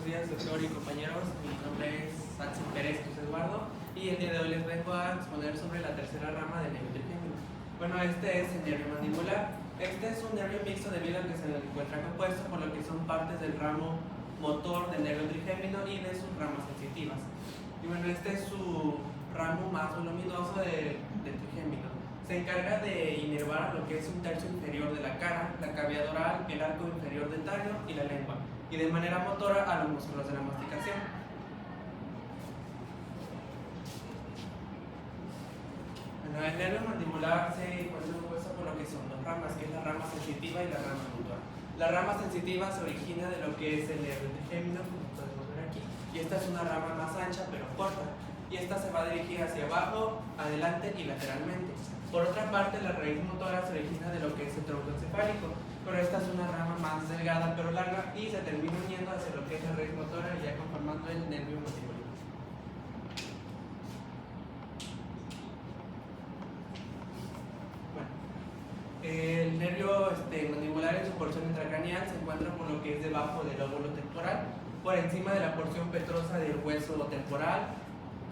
días, doctor y compañeros. Mi nombre es Axel Pérez Cruz Eduardo y el día de hoy les vengo a exponer sobre la tercera rama del nervio trigémino. Bueno, este es el nervio mandibular. Este es un nervio mixto debido a que se encuentra compuesto por lo que son partes del ramo motor del nervio trigémino y de sus ramas sensitivas. Y bueno, este es su ramo más voluminoso del trigémino. Se encarga de inervar lo que es un tercio inferior de la cara, la cavidad oral, el arco inferior dentario y la lengua, y de manera motora a los músculos de la masticación. Bueno, el nervio mandibular se encuentra compuesto por lo que son dos ramas, que es la rama sensitiva y la rama motora. La rama sensitiva se origina de lo que es el nervio trigémino, como podemos ver aquí, y esta es una rama más ancha pero corta, y esta se va a dirigir hacia abajo, adelante y lateralmente. Por otra parte, la raíz motora se origina de lo que es el tronco encefálico, pero esta es una rama más delgada pero larga y se termina uniendo hacia lo que es la raíz motora y ya conformando el nervio mandibular. Bueno, el nervio mandibular en su porción intracraneal se encuentra por lo que es debajo del lóbulo temporal, por encima de la porción petrosa del hueso temporal,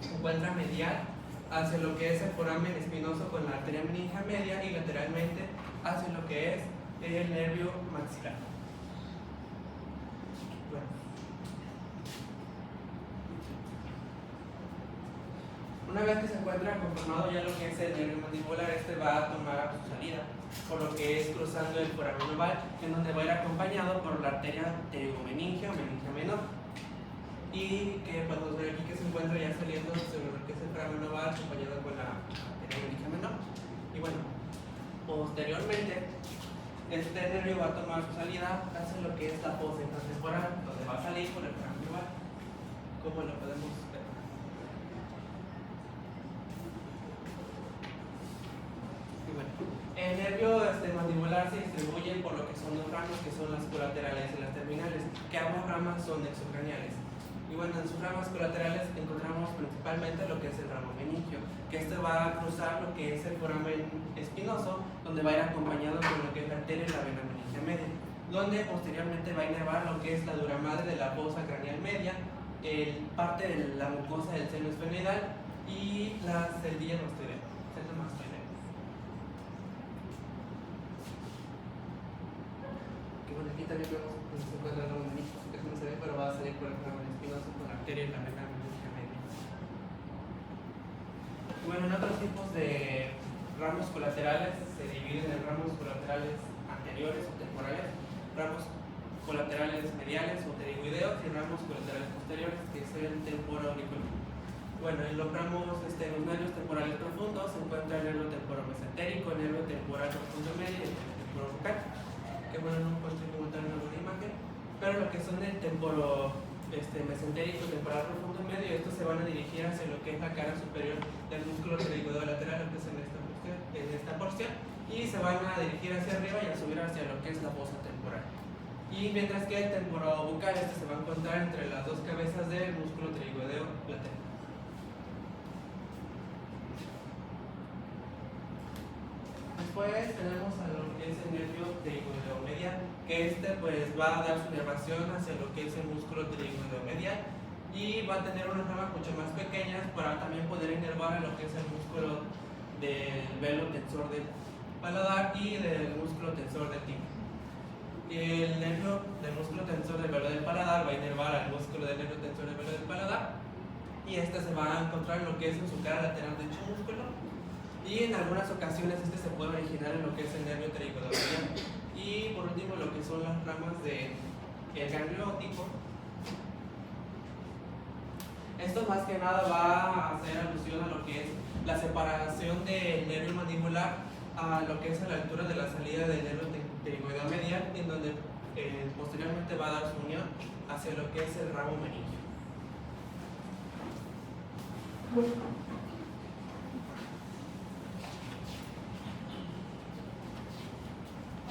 se encuentra medial hacia lo que es el foramen espinoso con la arteria meningia media y lateralmente hacia lo que es el nervio maxilar. Bueno. Una vez que se encuentra conformado ya lo que es el nervio mandibular, este va a tomar su salida, por lo que es cruzando el foramen oval, en donde va a ir acompañado por la arteria pterygomeningia o meningia menor. Y que podemos ver aquí que se encuentra ya saliendo sobre lo que es el foramen oval acompañado con la arteria meningia menor. Y bueno, posteriormente este nervio va a tomar su salida hacia lo que es la fosa intratemporal, donde va a salir por el foramen oval, como lo podemos ver. Y bueno, el nervio mandibular se distribuye por lo que son dos ramas, que son las colaterales y las terminales, que ambas ramas son exocraneales. Y bueno, en sus ramas colaterales encontramos principalmente lo que es el ramo meningio, que este va a cruzar lo que es el foramen espinoso, donde va a ir acompañado con lo que es la arteria y la vena meningia media, donde posteriormente va a inervar lo que es la dura madre de la fosa craneal media, parte de la mucosa del seno esfenoidal y la celdilla mastoidea. Que bueno, aquí también vemos que se encuentra el ramo meningio, que no se ve, pero va a salir por el foramen espinoso con la arteria y la vena meningia media. Bueno, en otros tipos de ramos colaterales se dividen en ramos colaterales anteriores o temporales, ramos colaterales mediales o pterigoideos y ramos colaterales posteriores, que es el temporauricular. Bueno, en los ramos, los nervios temporales profundos se encuentra el nervio temporomesentérico, el nervio temporal profundo medio y el nervio temporobucal, que bueno, no encuentro como tal en alguna imagen, pero lo que son el mesentérico, temporal profundo medio, estos se van a dirigir hacia lo que es la cara superior del músculo pterigoideo lateral, que es en esta porción, y se van a dirigir hacia arriba y a subir hacia lo que es la fosa temporal. Y mientras que el temporobucal se va a encontrar entre las dos cabezas del músculo pterigoideo lateral. Después tenemos a lo que es el nervio pterigoideo medial, que pues va a dar su inervación hacia lo que es el músculo pterigoideo medial y va a tener unas ramas mucho más pequeñas para también poder inervar a lo que es el músculo del velo tensor del paladar y del músculo tensor del tímpano. El nervio del músculo tensor del velo del paladar va a inervar al músculo del nervio tensor del velo del paladar y se va a encontrar en lo que es en su cara lateral de dicho músculo. Y en algunas ocasiones se puede originar en lo que es el nervio pterigoideo medial. Y por último lo que son las ramas del ganglio óptico. Esto más que nada va a hacer alusión a lo que es la separación del nervio mandibular a lo que es a la altura de la salida del nervio pterigoideo medial, en donde posteriormente va a dar su unión hacia lo que es el ramo meningio.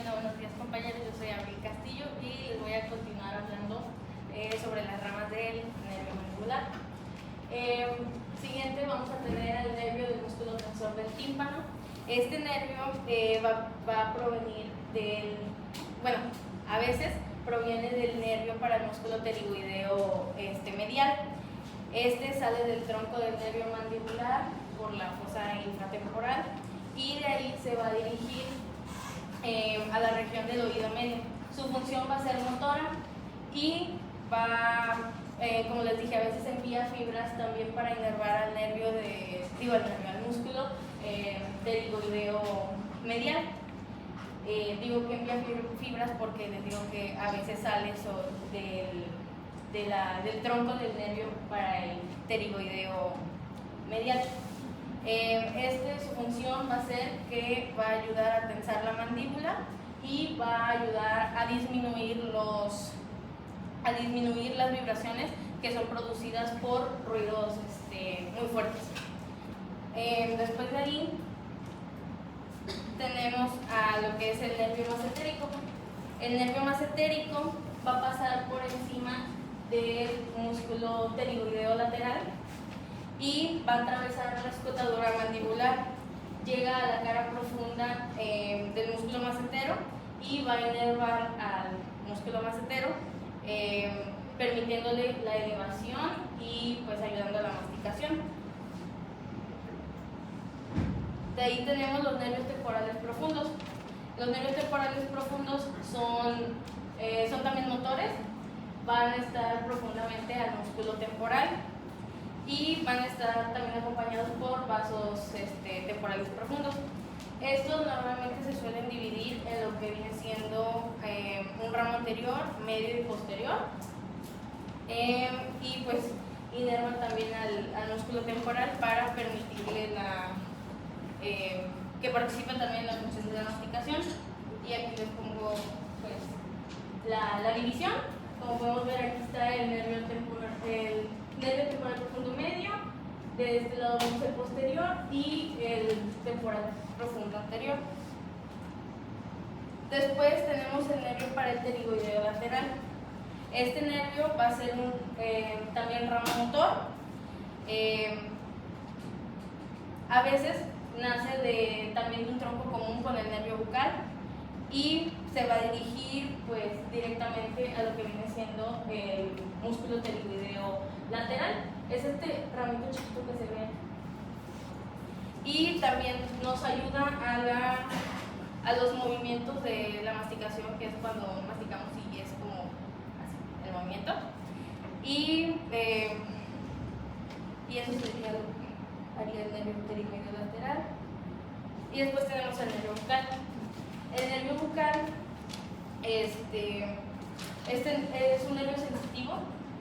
Buenos días compañeros, yo soy Abril Castillo y les voy a continuar hablando sobre las ramas del nervio mandibular. Siguiente vamos a tener el nervio del músculo tensor del tímpano. Este nervio va a provenir a veces proviene del nervio para el músculo pterigoideo medial. Este sale del tronco del nervio mandibular por la fosa infratemporal y de ahí se va a dirigir a la región del oído medio. Su función va a ser motora y va, como les dije, a veces envía fibras también para inervar al nervio al músculo pterigoideo medial. Digo que envía fibras porque les digo que a veces sale del tronco del nervio para el pterigoideo medial. Su función va a ser que va a ayudar a tensar la mandíbula y va a ayudar a disminuir las vibraciones que son producidas por ruidos muy fuertes. Después de ahí tenemos a lo que es el nervio masentérico. El nervio masentérico va a pasar por encima del músculo pterigoideo lateral y va a atravesar la escotadura mandibular, llega a la cara profunda del músculo masentero y va a inervar al músculo masentero, permitiéndole la elevación y pues ayudando a la masticación. De ahí tenemos los nervios temporales profundos. Los nervios temporales profundos son también motores, van a estar profundamente al músculo temporal y van a estar también acompañados por vasos temporales profundos. Estos normalmente se suelen dividir en lo que viene siendo un ramo anterior, medio y posterior, y pues inervan también al músculo temporal para permitirle que participen también en la función de la masticación. Y aquí les pongo pues la división. Como podemos ver, aquí está el nervio temporal profundo medio, de este lado vemos el posterior y el temporal profundo anterior. Después tenemos el nervio para el pterigoideo lateral. Este nervio va a ser también ramo motor. A veces nace también de un tronco común con el nervio bucal y se va a dirigir pues directamente a lo que viene siendo el músculo pterigoideo lateral. Es este ramito chiquito que se ve. Y también nos ayuda a los movimientos de la masticación, que es cuando masticamos y es como así, el movimiento. Y eso sería lo que haría el nervio pterigoideo lateral. Y después tenemos el nervio bucal. El nervio bucal es un nervio sensitivo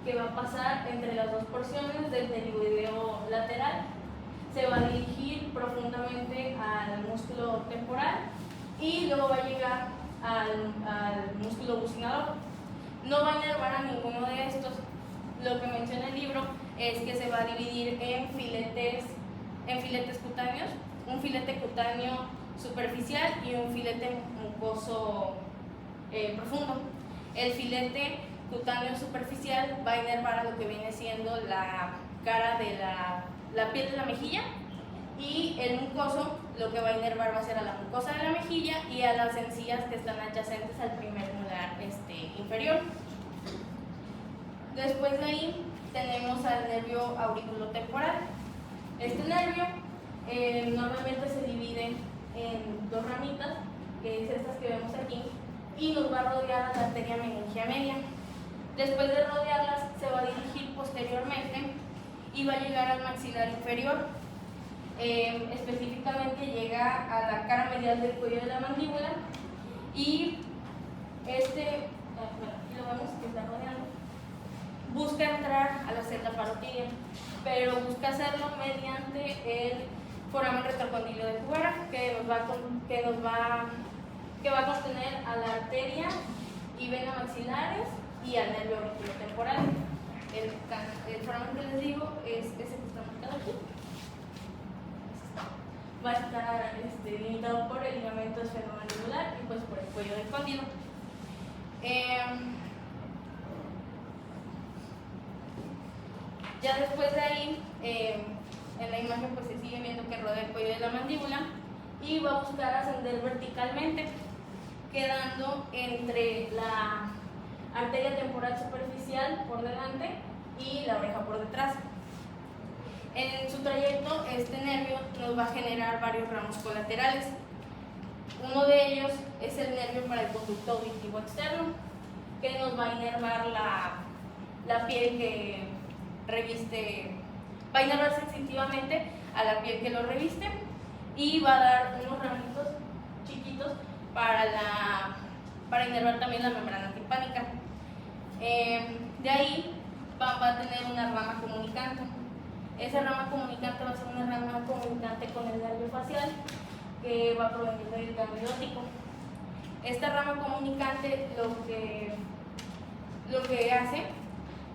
que va a pasar entre las dos porciones del pterigoideo lateral. Se va a dirigir profundamente al músculo temporal y luego va a llegar al músculo bucinador. No va a inervar a ninguno de estos. Lo que menciona el libro es que se va a dividir en filetes cutáneos, un filete cutáneo superficial y un filete mucoso profundo. El filete cutáneo superficial va a inervar a lo que viene siendo la cara de la piel de la mejilla, y el mucoso lo que va a inervar va a ser a la mucosa de la mejilla y a las encías que están adyacentes al primer molar inferior. Después de ahí tenemos al nervio auriculotemporal. Este nervio normalmente se divide en dos ramitas, que es estas que vemos aquí, y nos va a rodear a la arteria meningia media. Después de rodearlas, se va a dirigir posteriormente y va a llegar al maxilar inferior. Específicamente llega a la cara medial del cuello de la mandíbula y aquí lo vemos que está rodeando. Busca entrar a la celda parotidia, pero busca hacerlo mediante el foramen retrocondilo de Cubera, que va a contener a la arteria y vena maxilares y al nervio auriculotemporal. El foramen que les digo es ese que está marcado aquí. Va a estar limitado por el ligamento esfenomandibular y pues por el cuello del cóndilo. Ya después de ahí, en la imagen pues se sigue viendo que rodea el cuello de la mandíbula y va a buscar ascender verticalmente, quedando entre arteria temporal superficial por delante y la oreja por detrás. En su trayecto, este nervio nos va a generar varios ramos colaterales. Uno de ellos es el nervio para el conducto auditivo externo, que nos va a inervar la piel que reviste, va a inervar sensitivamente a la piel que lo reviste y va a dar unos ramitos chiquitos para inervar también la membrana timpánica. De ahí va a tener una rama comunicante. Esa rama comunicante va a ser una rama comunicante con el nervio facial que va a provenir del ganglio óptico. Esta rama comunicante lo que hace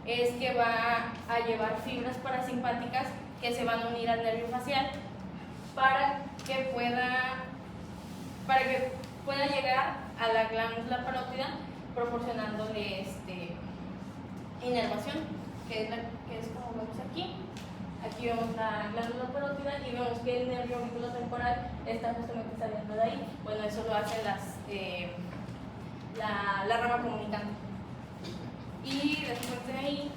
es que va a llevar fibras parasimpáticas que se van a unir al nervio facial para que pueda llegar a la glándula parótida proporcionándole inervación, que es como vemos aquí. Aquí vemos la glándula parótida y vemos que el nervio auriculotemporal está justamente saliendo de ahí. Bueno, eso lo hace la rama comunicante. Y después de ahí,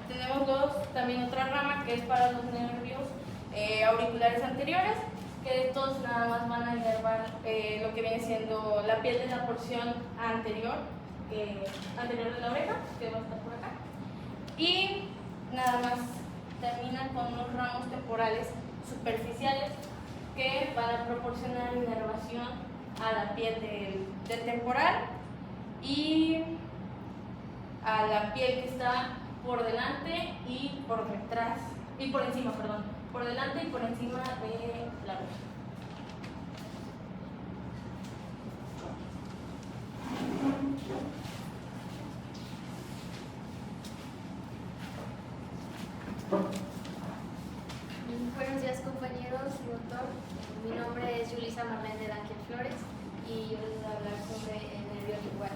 tenemos también otra rama que es para los nervios auriculares anteriores, que estos nada más van a inervar lo que viene siendo la piel de la porción anterior de la oreja, que va a estar por acá, y nada más terminan con unos ramos temporales superficiales que van a proporcionar inervación a la piel del temporal y a la piel que está por delante y por detrás, y por encima, perdón, por delante y por encima de la oreja. Buenos días, compañeros y doctor. Mi nombre es Yulisa Marlene de Ángel Flores y yo les voy a hablar sobre el nervio lingual.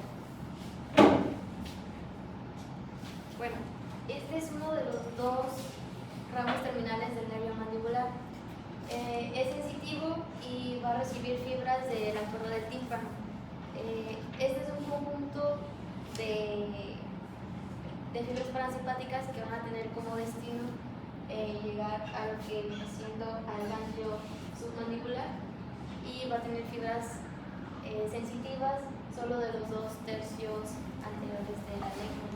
Bueno, este es uno de los dos ramos terminales del nervio mandibular. Es sensitivo y va a recibir fibras de la corona del tímpano. Este es un conjunto de fibras parasimpáticas que van a tener como destino llegar a lo que viene siendo al ganglio submandibular y va a tener fibras sensitivas solo de los 2/3 anteriores de la lengua.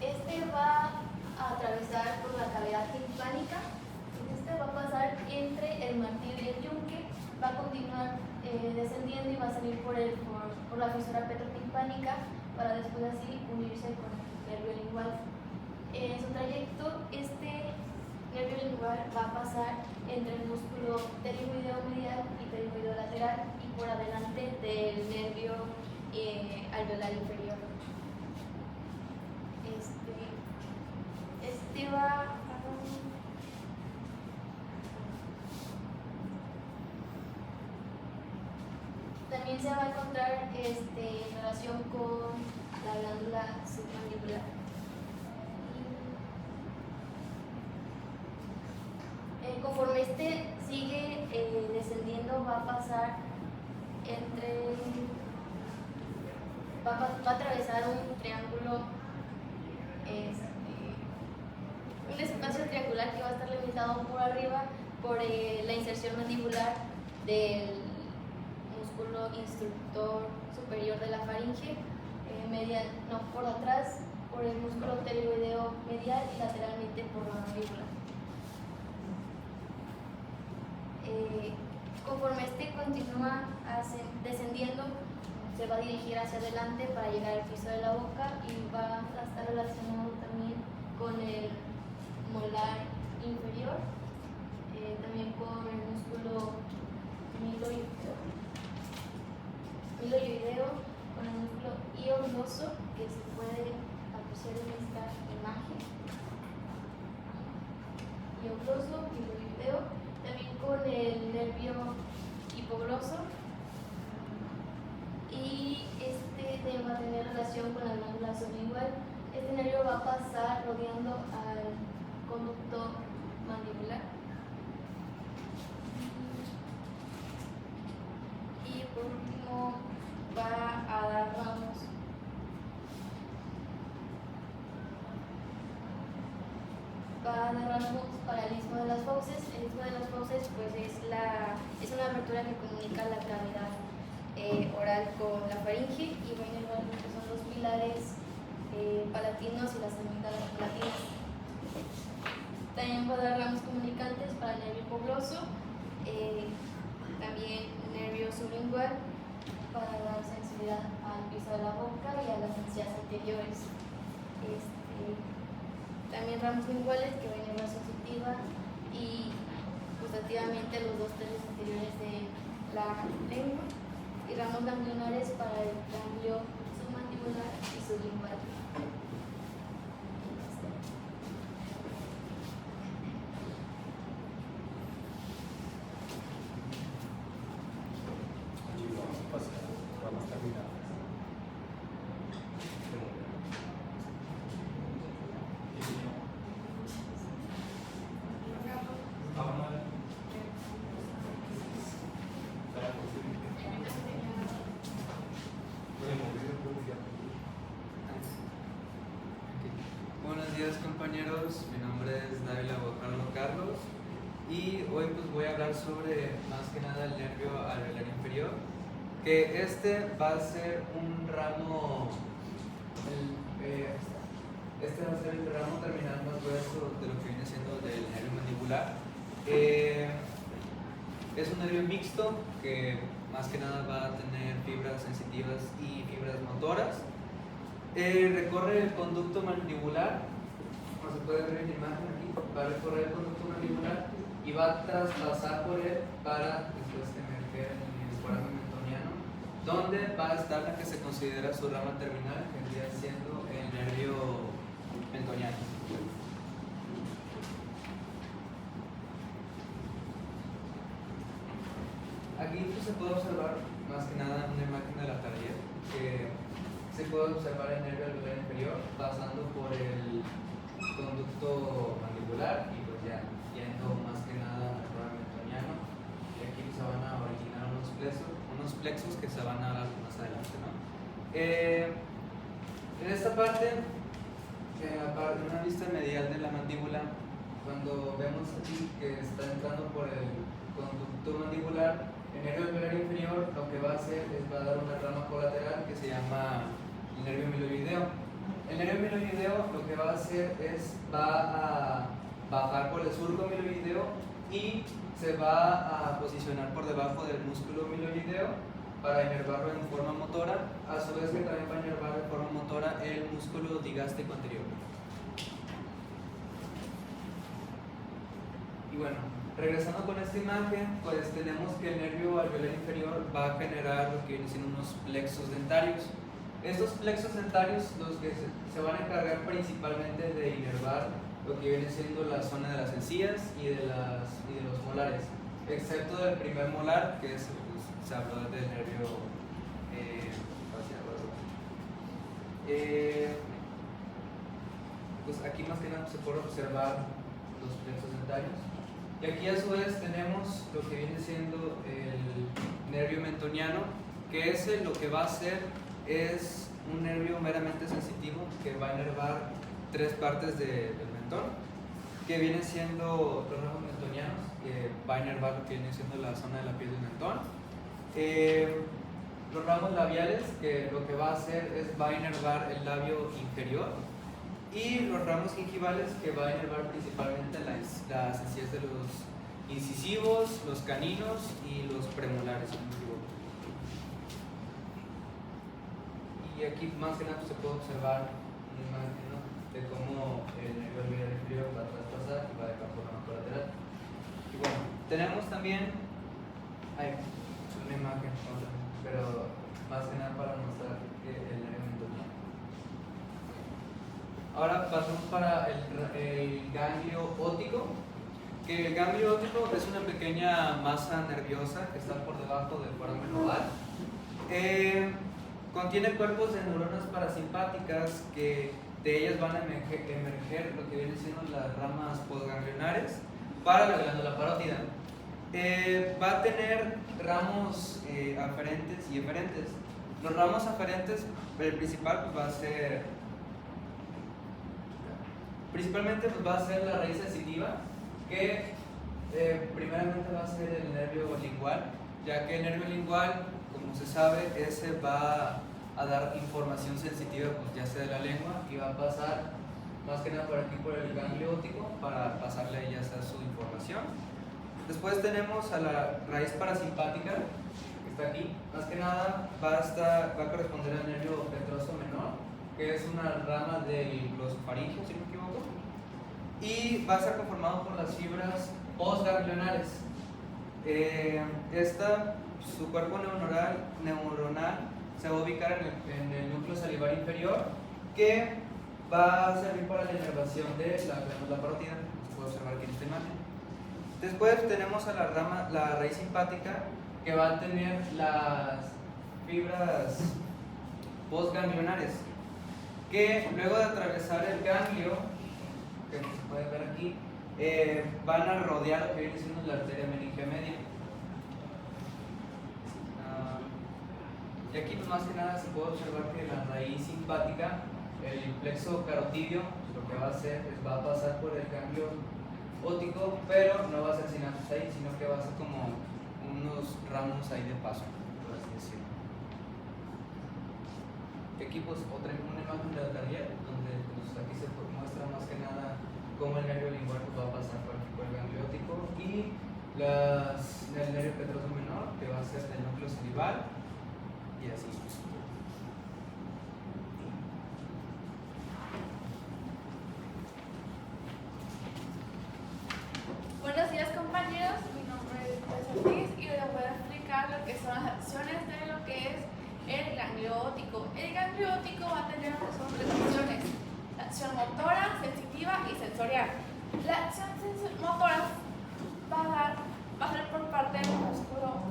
Este va a atravesar por la cavidad timpánica. Este va a pasar entre el martillo y el yunque, va a continuar descendiendo y va a salir por la fisura petrotimpánica para después así unirse con el nervio lingual. En su trayecto, este nervio lingual va a pasar entre el músculo pterigoideo medial y pterigoideo lateral y por adelante del nervio alveolar inferior. Este va también se va a encontrar en relación con la glándula submandibular. Conforme este sigue descendiendo, va a pasar va a atravesar un triángulo, un espacio triangular que va a estar limitado por arriba por la inserción mandibular del músculo instructor superior de la faringe, por atrás por el músculo pterigoideo medial y lateralmente por la mandíbula. Conforme este continúa descendiendo, se va a dirigir hacia adelante para llegar al piso de la boca y va a estar relacionado también con el molar inferior, también con el músculo miloioideo, con el músculo ioglosso que se puede apreciar en esta imagen. Ioglosso, miloioideo, también con el nervio hipogloso, y este va a tener relación con la glándula sublingual. Este nervio va a pasar rodeando al conducto mandibular. ramo va a dar ramos para el istmo de las fauces. El istmo de las fauces pues es una abertura que comunica la cavidad oral con la faringe, y va a inervar lo que son los pilares palatinos y las amígdalas palatinas. También va a dar ramos comunicantes para el nervio hipogloso, también nervio sublingual para dar sensibilidad al piso de la boca y a las encías anteriores. También ramos linguales que van a inervar sensitiva y gustativamente los dos tercios anteriores de la lengua, y ramos ganglionares para el ganglio submandibular y sublingual. Buenos días compañeros, mi nombre es Dávila Bocardo Carlos y hoy pues voy a hablar sobre más que nada el nervio alveolar inferior, que este va a ser un ramo, este va a ser el ramo terminal más grueso de lo que viene siendo del nervio mandibular. Es un nervio mixto que más que nada va a tener fibras sensitivas y fibras motoras. Recorre el conducto mandibular, como se puede ver en la imagen aquí, va a recorrer el conducto mandibular y va a traspasar por él para después emerger en el foramen mentoniano, donde va a estar la que se considera su rama terminal, que vendría siendo el nervio mentoniano. Aquí pues, se puede observar más que nada una imagen de la tarea, que se puede observar el nervio alveolar inferior pasando por el conducto mandibular y pues ya yendo más que nada al foramen mentoniano, y aquí se van a originar unos plexos que se van a dar más adelante, ¿no? En esta parte, en una vista medial de la mandíbula, cuando vemos aquí que está entrando por el conducto mandibular, el nervio alveolar inferior lo que va a hacer es va a dar una rama colateral que se llama el nervio miloideo. El nervio miloideo lo que va a hacer es va a bajar por el surco miloideo y se va a posicionar por debajo del músculo miloideo para inervarlo en forma motora, a su vez que también va a inervar en forma motora el músculo digástrico anterior. Y bueno, regresando con esta imagen, pues tenemos que el nervio alveolar inferior va a generar lo que vienen siendo unos plexos dentarios. Estos plexos dentarios los que se van a encargar principalmente de inervar lo que viene siendo la zona de las encías y de los molares, excepto del primer molar, que es, pues, se habló del nervio facial. Pues aquí más que nada se puede observar los plexos dentarios. Y aquí a su vez tenemos lo que viene siendo el nervio mentoniano, que ese lo que va a hacer es un nervio meramente sensitivo que va a inervar tres partes del mentón, que vienen siendo los ramos mentonianos, que va a inervar lo que viene siendo la zona de la piel del mentón. Los ramos labiales, que lo que va a hacer es va a inervar el labio inferior, y los ramos gingivales, que va a inervar principalmente las encías de los incisivos, los caninos y los premolares. Y aquí más que nada se puede observar una imagen, ¿no?, de cómo el nervio alveolar inferior va a traspasar y va a dejar por la colateral. Y bueno, tenemos también una imagen, pero más que nada para mostrar el nervio mentoniano. Ahora pasamos para el ganglio óptico, que el ganglio óptico es una pequeña masa nerviosa que está por debajo del foramen oval. Contiene cuerpos de neuronas parasimpáticas que de ellas van a emerger lo que vienen siendo las ramas postganglionares para la glándula parótida. va a tener ramos aferentes y eferentes. Los ramos aferentes, el principal pues, va a ser, principalmente pues, va a ser la raíz sensitiva, que primeramente va a ser el nervio lingual, ya que el nervio lingual, como se sabe, ese va a dar información sensitiva, pues ya sea de la lengua, y va a pasar más que nada por aquí por el ganglio óptico para pasarle ya sea su información. Después tenemos a la raíz parasimpática, que está aquí. Más que nada va a corresponder al nervio petroso menor, que es una rama del glosofaringeo, si no me equivoco, y va a estar conformado por las fibras postganglionares. Su cuerpo neuronal se va a ubicar en el núcleo salivar inferior, que va a servir para la inervación de la glándula parótida, se puede observar aquí en esta imagen. Después tenemos a la raíz simpática, que va a tener las fibras postganglionares, que luego de atravesar el ganglio, que se puede ver aquí, van a rodear lo que viene siendo la arteria meningea media. Y aquí pues más que nada se puede observar que la raíz simpática, el plexo carotidio, lo que va a hacer es va a pasar por el ganglio óptico, pero no va a ser sinapsis ahí, sino que va a ser como unos ramos ahí de paso, por así decirlo. Aquí pues una imagen de la tarea, donde pues, aquí se muestra más que nada cómo el nervio lingual pues, va a pasar por aquí por el ganglio óptico, y el nervio petroso menor, que va a ser el núcleo salival, y así. Buenos días compañeros, mi nombre es Ortiz y les voy a explicar lo que son las acciones de lo que es el ganglio óptico. El ganglio óptico va a tener tres funciones: la acción motora, sensitiva y sensorial. La acción motora va a ser por parte del músculo,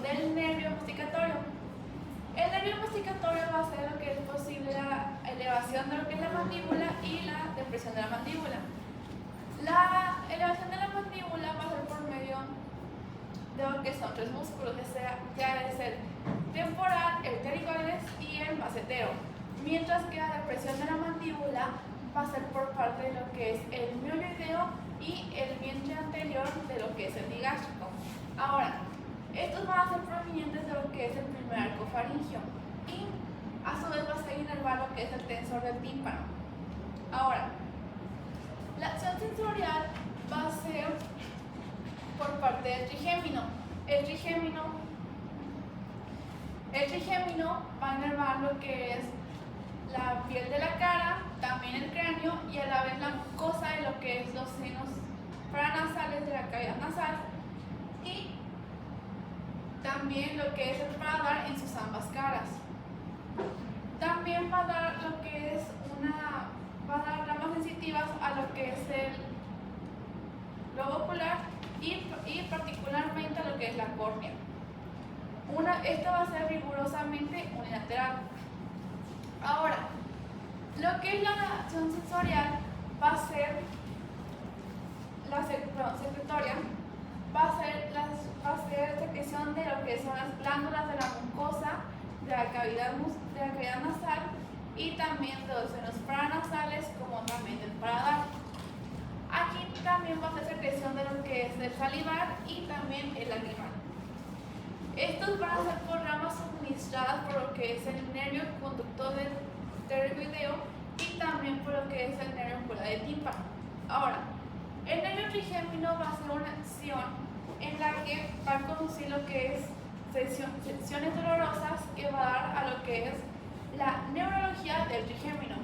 del nervio masticatorio. El nervio masticatorio va a hacer lo que es posible la elevación de lo que es la mandíbula y la depresión de la mandíbula. La elevación de la mandíbula va a ser por medio de lo que son tres músculos, que ha de ser temporal, el pterigoides y el macetero, mientras que la depresión de la mandíbula va a ser por parte de lo que es el mioideo y el vientre anterior de lo que es el digástrico. Ahora, estos van a ser provenientes de lo que es el primer arco faríngeo y a su vez va a ser inervar lo que es el tensor del tímpano. Ahora, la acción sensorial va a ser por parte del trigémino. El trigémino va a inervar lo que es la piel de la cara, también el cráneo y a la vez la mucosa de lo que es los senos paranasales de la cavidad nasal, y también lo que es el paladar en sus ambas caras. También va a dar lo que es va a dar ramas sensitivas a lo que es el globo ocular y particularmente a lo que es la córnea. Esta va a ser rigurosamente unilateral. Ahora, lo que es la acción sensorial va a ser secretoria, va a ser secreción de lo que son las glándulas de la mucosa, de la cavidad nasal y también de los senos paranasales, como también del paladar. Aquí también va a ser secreción de lo que es el salivar y también el lagrimal. Estos van a ser por ramas suministradas por lo que es el nervio conductor del pterigoideo y también por lo que es el nervio ocular del tímpano. Ahora, el nervio trigémino va a hacer una acción en la que va a conducir lo que es secciones dolorosas, que va a dar a lo que es la neuralgia del trigémino.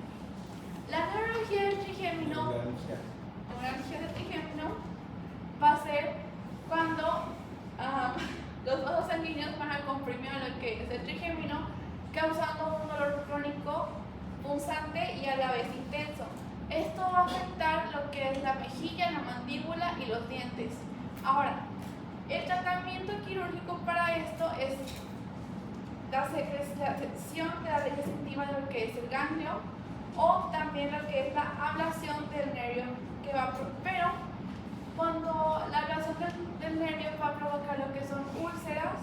La neuralgia del trigémino va a ser cuando los vasos sanguíneos van a comprimir lo que es el trigémino, causando un dolor crónico, punzante y a la vez intenso. Esto va a afectar lo que es la mejilla, la mandíbula y los dientes. Ahora, el tratamiento quirúrgico para esto es la sección de la leche sensitiva de lo que es el ganglio, o también lo que es la ablación del nervio que va pero cuando la elevación del nervio va a provocar lo que son úlceras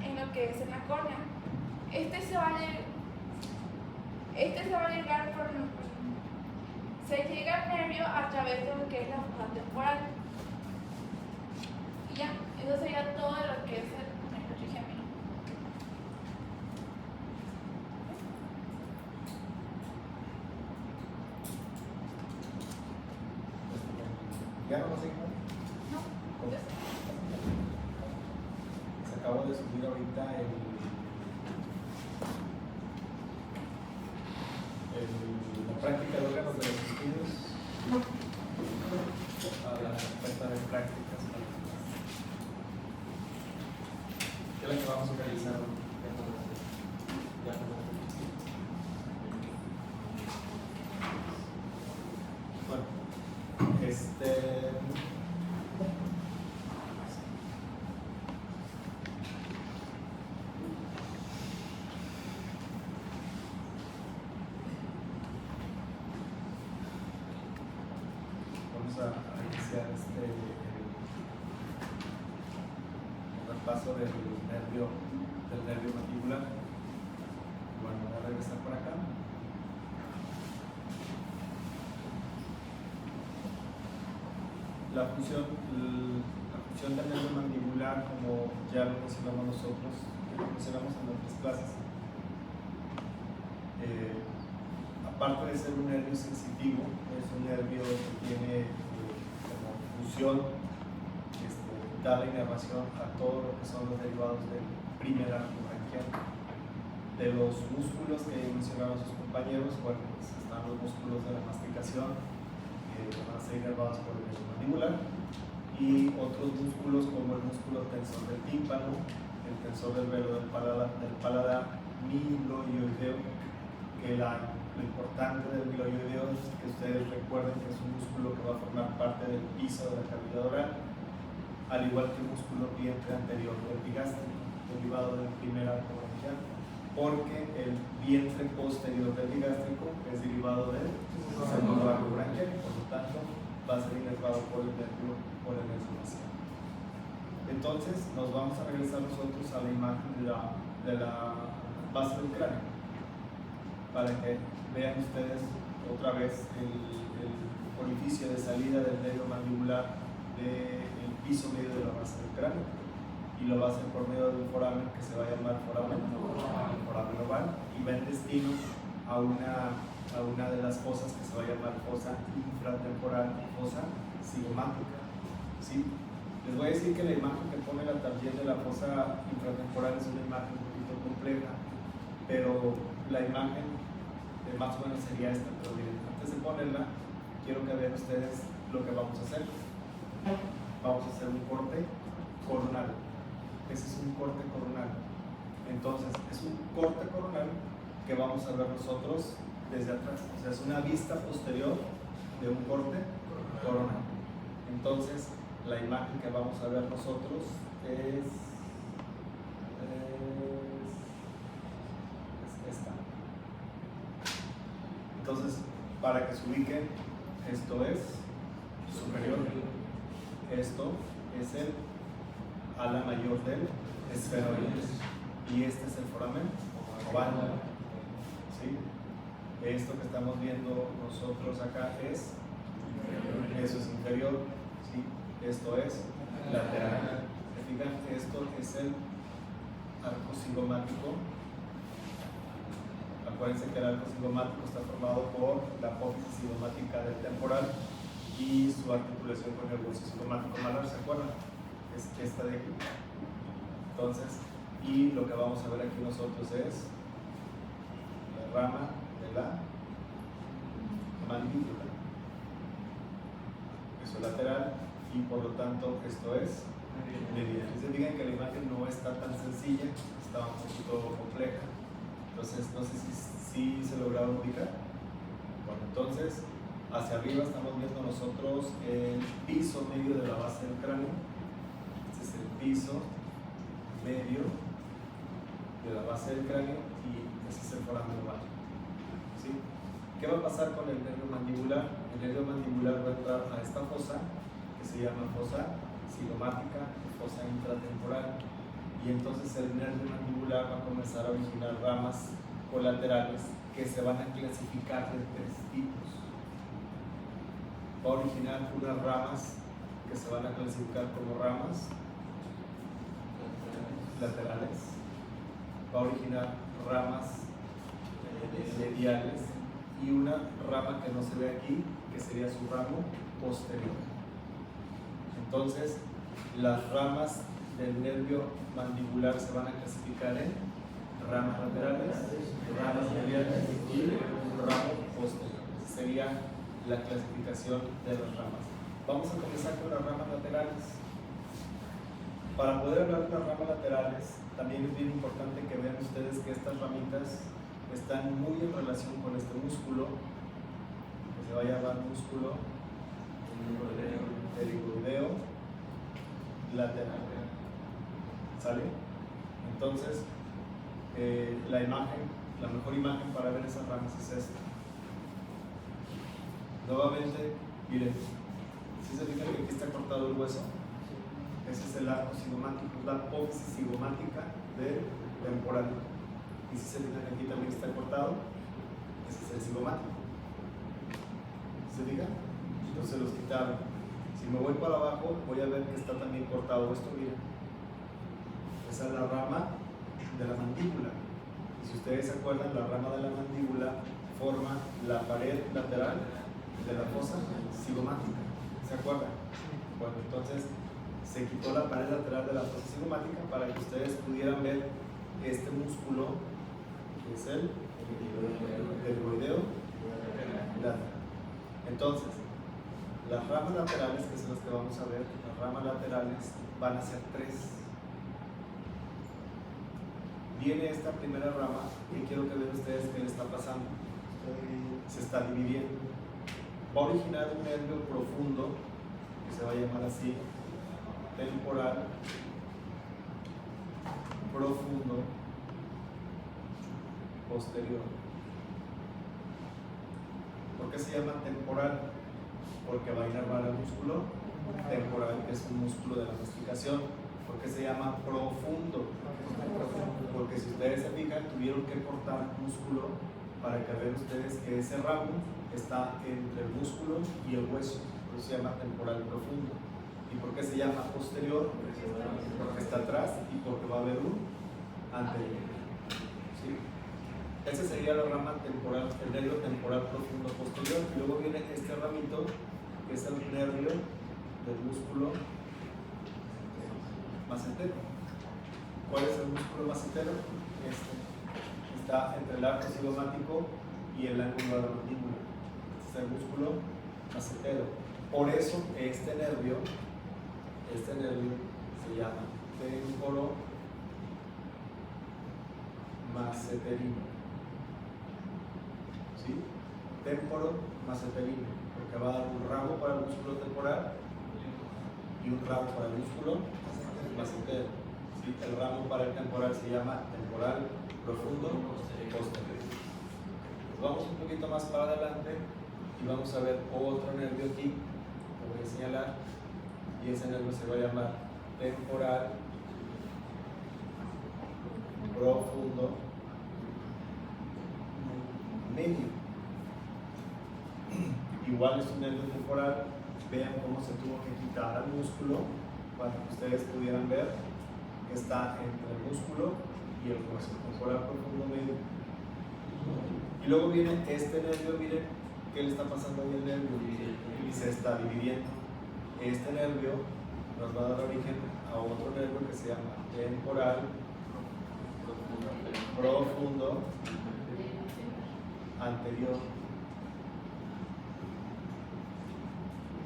en lo que es en la córnea. Este se va a llegar se llega al nervio a través de lo que es la fosa temporal. Y ya, eso sería todo de lo que es el nervio trigémino. ¿Ya no lo seguimos? No, ya está. Se acabó de subir ahorita la práctica de órganos de los sentidos a la carpeta de prácticas. ¿Qué es la que vamos a realizar hoy? Bueno, vamos a iniciar el repaso del nervio mandibular. Bueno, voy a regresar por acá. La función del nervio mandibular, como ya lo mencionamos nosotros, lo mencionamos en nuestras clases, aparte de ser un nervio sensitivo, es un nervio que tiene como función dar la inervación a todo lo que son los derivados del primer arco branquial. De los músculos que mencionaban sus compañeros, bueno, pues están los músculos de la masticación, que van a ser inervados por el nervio mandibular, y otros músculos como el músculo tensor del tímpano, el tensor del velo del paladar miloioideo, que lo importante del miloioideo es que ustedes recuerden que es un músculo que va a formar parte del piso de la cavidad oral, al igual que el músculo vientre anterior vertigástrico, derivado del primer arco branquial, porque el vientre posterior vertigástrico es derivado del segundo arco branquial, por lo tanto va a ser inervado por el nervio facial. Entonces nos vamos a regresar nosotros a la imagen de la base del cráneo, para que vean ustedes otra vez el orificio de salida del nervio mandibular del piso medio de la base del cráneo, y lo va a hacer por medio de un foramen que se va a llamar foramen oval, y va en destino a una de las fosas que se va a llamar fosa infratemporal, fosa cigomática. ¿Sí? Les voy a decir que la imagen que pone la tarjeta de la fosa infratemporal es una imagen un poquito compleja, pero la imagen más o menos sería esta. Pero miren, antes de ponerla, quiero que vean ustedes lo que vamos a hacer. Vamos a hacer un corte coronal. Ese es un corte coronal. Entonces, es un corte coronal que vamos a ver nosotros desde atrás. O sea, es una vista posterior de un corte coronal. Entonces, la imagen que vamos a ver nosotros es esta. Entonces, para que se ubiquen, esto es superior. Esto es el ala mayor del esferoide, y este es el foramen oval. ¿Sí? Esto que estamos viendo nosotros acá es eso es inferior. ¿Sí? Esto es lateral. ¿Se fijan? Esto es el arco cigomático. Acuérdense que el arco cigomático está formado por la apófisis cigomática del temporal y su articulación con el hueso cigomático malar, ¿se acuerdan? Es esta de aquí. Entonces, y lo que vamos a ver aquí nosotros es la rama de la mandíbula. Eso es lateral, y por lo tanto esto es medial. Entonces digan que la imagen no está tan sencilla, está un poquito compleja. Entonces, no sé si se lograron ubicar. Bueno, entonces, hacia arriba estamos viendo nosotros el piso medio de la base del cráneo. Este es el piso medio de la base del cráneo, y ese es el foramen oval. ¿Sí? ¿Qué va a pasar con el nervio mandibular? El nervio mandibular va a entrar a esta fosa que se llama fosa cigomática y fosa intratemporal. Y entonces el nervio mandibular va a comenzar a originar ramas colaterales que se van a clasificar de 3 tipos. Va a originar unas ramas que se van a clasificar como ramas laterales, va a originar ramas mediales y una rama que no se ve aquí, que sería su ramo posterior. Entonces, las ramas del nervio mandibular se van a clasificar en ramas laterales, ramas mediales y un ramo posterior. Esa sería la clasificación de las ramas. Vamos a comenzar con las ramas laterales. Para poder hablar de las ramas laterales, también es bien importante que vean ustedes que estas ramitas están muy en relación con este músculo, que se va a llamar músculo pterigoideo lateral. ¿Sale? Entonces, la mejor imagen para ver esas ramas es esta. Nuevamente, miren, si se fijan que aquí está cortado el hueso, ese es el arco cigomático, la apófisis cigomática del temporal. Y si se fijan que aquí también está cortado, ese es el cigomático. ¿Se fijan? Entonces los quitaron. Si me voy para abajo, voy a ver que está también cortado esto, miren. Esa es la rama de la mandíbula. Y si ustedes se acuerdan, la rama de la mandíbula forma la pared lateral de la fosa cigomática. ¿Se acuerdan? Bueno, entonces se quitó la pared lateral de la fosa cigomática para que ustedes pudieran ver este músculo, que es el pterigoideo lateral. Entonces, las ramas laterales, que son las que vamos a ver, las ramas laterales van a ser 3. Viene esta primera rama y quiero que vean ustedes qué le está pasando. Se está dividiendo. Va a originar un nervio profundo que se va a llamar así, temporal profundo posterior. ¿Por qué se llama temporal? Porque va a inervar el músculo temporal, que es un músculo de la masticación. ¿Por qué se llama profundo? Porque si ustedes se fijan, tuvieron que cortar músculo para que vean ustedes que ese ramo está entre el músculo y el hueso. Por eso se llama temporal profundo. ¿Y por qué se llama posterior? Porque está atrás y porque va a haber un anterior. ¿Sí? Esa sería la rama temporal, el nervio temporal profundo posterior. Y luego viene este ramito, que es el nervio del músculo macetero. ¿Cuál es el músculo macetero? Este. Está entre el arco cigomático y el ángulo de la mandíbula. Este es el músculo macetero. Por eso este nervio se llama temporo maceterino. ¿Sí? Temporo maceterino, porque va a dar un ramo para el músculo temporal y un ramo para el músculo macetero. ¿Sí? El ramo para el temporal se llama temporal profundo posterior. Vamos un poquito más para adelante y vamos a ver otro nervio aquí, lo voy a señalar, y ese nervio se va a llamar temporal profundo medio. Igual es un nervio temporal. Vean cómo se tuvo que quitar al músculo para que ustedes pudieran ver que está entre el músculo y el hueso. Temporal profundo medio. Y luego viene este nervio, miren qué le está pasando ahí al nervio, y se está dividiendo. Este nervio nos va a dar origen a otro nervio que se llama temporal profundo anterior.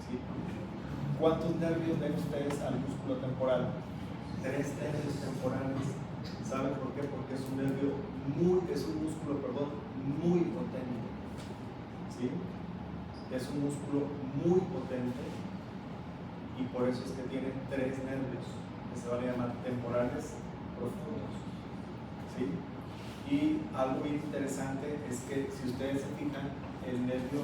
¿Sí? ¿Cuántos nervios ven ustedes al músculo temporal? 3 nervios temporales. ¿Saben por qué? Porque es un nervio es un músculo muy potente. ¿Sí? Es un músculo muy potente y por eso es que tiene 3 nervios que se van a llamar temporales profundos. ¿Sí? Y algo bien interesante es que si ustedes se fijan, el nervio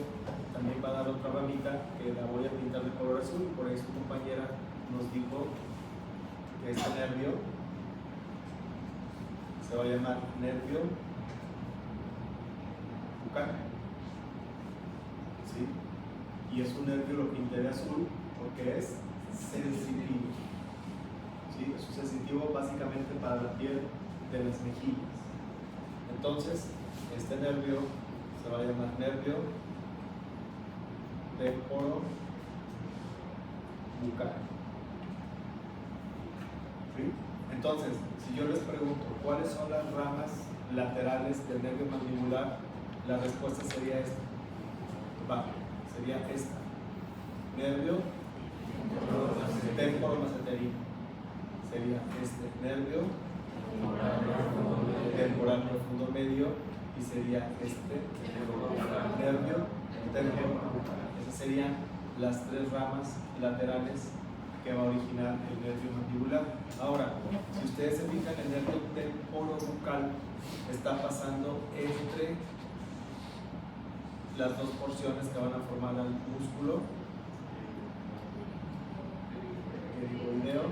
también va a dar otra ramita que la voy a pintar de color azul. Por ahí su compañera nos dijo que este nervio se va a llamar nervio bucal. ¿Sí? Y es un nervio, lo pinté de azul porque es sensitivo. ¿Sí? Es un sensitivo básicamente para la piel de las mejillas. Entonces, este nervio se va a llamar nervio temporobucal. ¿Sí? Entonces, si yo les pregunto cuáles son las ramas laterales del nervio mandibular, la respuesta sería esta. Va, sería esta. Nervio temporomaceterino. Sería este nervio temporal profundo medio y sería este nervio temporobucal. Esas serían las tres ramas laterales que va a originar el nervio mandibular. Ahora, si ustedes se fijan, el nervio temporobucal está pasando entre las dos porciones que van a formar al músculo pterigoideo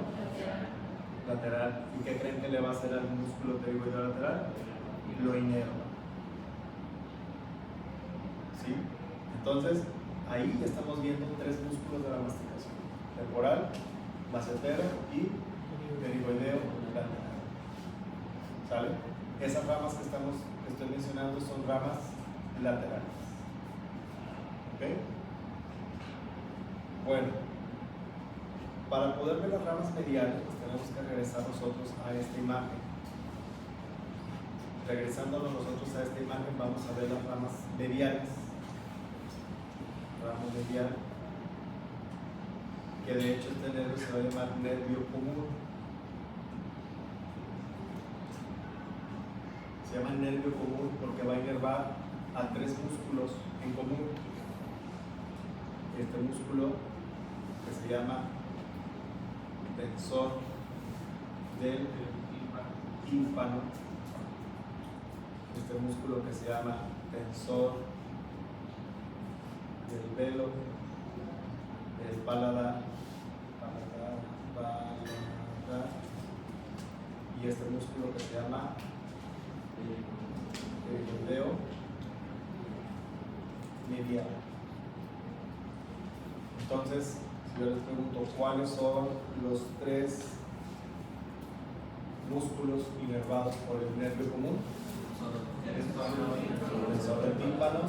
lateral. ¿Y qué creen que le va a hacer al músculo pterigoideo lateral? Lo inerva. ¿Sí? Entonces, ahí estamos viendo tres músculos de la masticación: temporal, macetero y pterigoideo lateral. ¿Sale? Esas ramas que estoy mencionando son ramas laterales. ¿Ok? Bueno, para poder ver las ramas mediales, pues tenemos que regresar nosotros a esta imagen. Regresándonos nosotros a esta imagen, vamos a ver las ramas mediales. Rama medial, que de hecho este nervio se va a llamar nervio común. Se llama nervio común porque va a inervar a tres músculos en común. Este músculo que se llama tensor del tímpano, este músculo que se llama tensor del velo, del paladar, y este músculo que se llama pterigoideo medial. Entonces, si yo les pregunto cuáles son los tres músculos inervados por el nervio común: tensor del tímpano,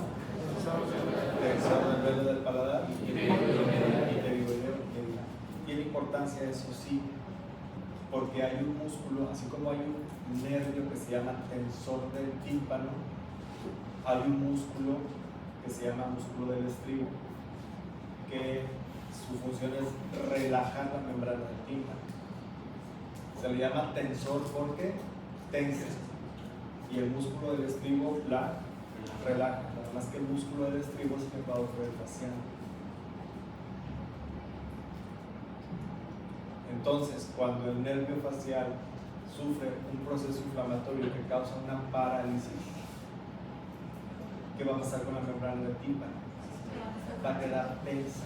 tensor del velo del paladar y pterigoideo medial. Tiene importancia eso, sí, porque hay un músculo, así como hay un nervio que se llama tensor del tímpano, hay un músculo que se llama músculo del estribo, que su función es relajar la membrana del tímpano. Se le llama tensor porque tensa, y el músculo del estribo la relaja. Nada más que el músculo del estribo es inervado por el facial. Entonces, cuando el nervio facial sufre un proceso inflamatorio que causa una parálisis, ¿qué va a pasar con la membrana del tímpano? Va a quedar tensa,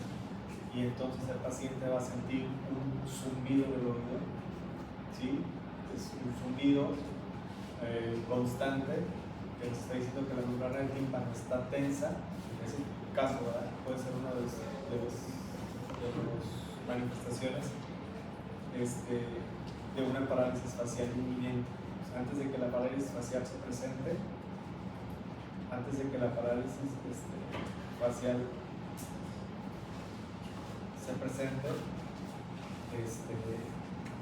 y entonces el paciente va a sentir un zumbido del oído. ¿Sí? Es un zumbido constante que nos está diciendo que la membrana del tímpano está tensa. En ese caso, ¿verdad?, puede ser una de las manifestaciones de una parálisis facial inminente. O sea, antes de que la parálisis facial se presente, antes de que la parálisis facial se presente,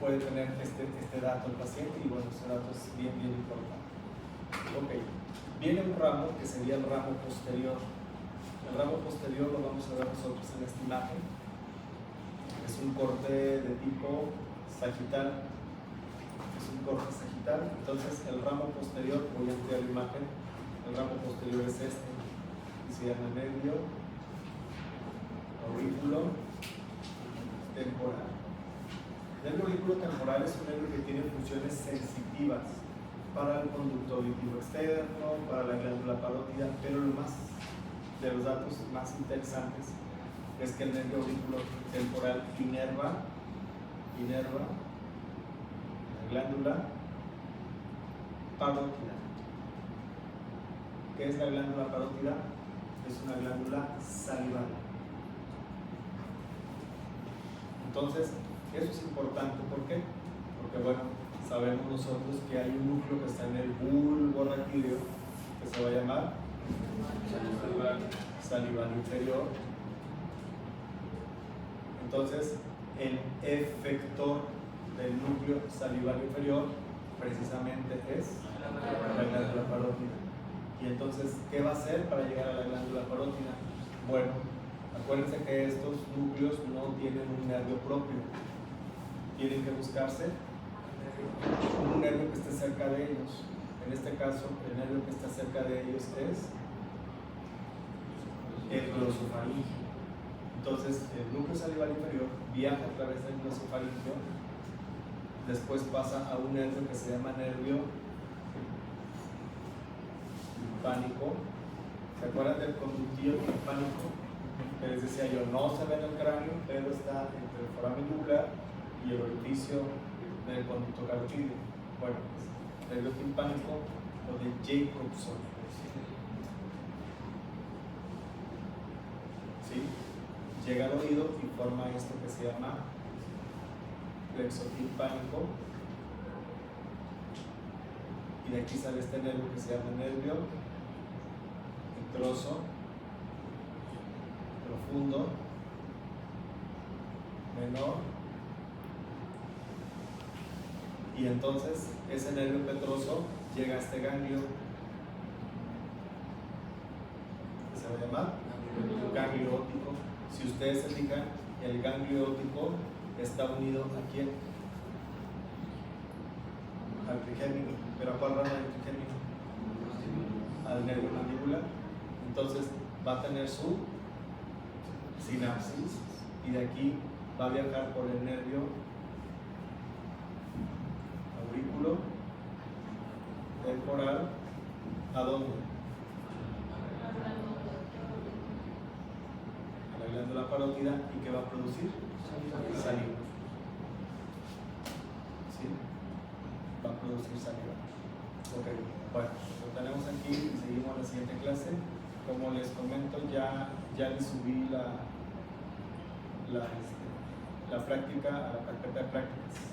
puede tener este dato el paciente, y bueno, ese dato es bien importante. Ok, viene un ramo que sería el ramo posterior. El ramo posterior lo vamos a ver nosotros en esta imagen. Es un corte de tipo sagital. Es un corte sagital. Entonces, el ramo posterior, voy a ampliar la imagen. El ramo posterior es este, y se llama nervio aurículo temporal. El nervio aurículo temporal es un nervio que tiene funciones sensitivas para el conducto auditivo externo, para la glándula parótida, pero lo más de los datos más interesantes es que el nervio aurículo temporal inerva la glándula parótida. ¿Qué es la glándula parótida? Es una glándula salival. Entonces, eso es importante. ¿Por qué? Porque, bueno, sabemos nosotros que hay un núcleo que está en el bulbo raquídeo que se va a llamar salival inferior. Entonces, el efector del núcleo salival inferior precisamente es la glándula parótida. Y entonces, ¿qué va a hacer para llegar a la glándula parótida? Bueno, acuérdense que estos núcleos no tienen un nervio propio. Tienen que buscarse un nervio que esté cerca de ellos. En este caso, el nervio que está cerca de ellos es el glosofaringio. Entonces, el núcleo salival inferior viaja a través del glosofaringio, después pasa a un nervio que se llama nervio timpánico. ¿Se acuerdan del conductillo timpánico? Que les decía yo, no se ve en el cráneo, pero está entre el foramen yugular y el orificio del conducto carotídeo. Bueno, pues, nervio timpánico o de Jacobson. ¿Sí? Llega al oído y forma esto que se llama plexo timpánico. Y de aquí sale este nervio que se llama nervio trozo profundo, menor, y entonces ese nervio petroso llega a este ganglio que se va a llamar ganglio óptico. Si ustedes se fijan, el ganglio óptico está unido ¿a quién? Al trigémino. ¿Pero a cuál rama del trigémino? Al nervio mandibular. Entonces va a tener su sinapsis y de aquí va a viajar por el nervio aurículo temporal. ¿A dónde? A la glándula parótida. ¿Y qué va a producir? Saliva. ¿Sí? Va a producir saliva. Ok, bueno, lo tenemos aquí y seguimos la siguiente clase. Como les comento, ya les subí la práctica a la carpeta de prácticas.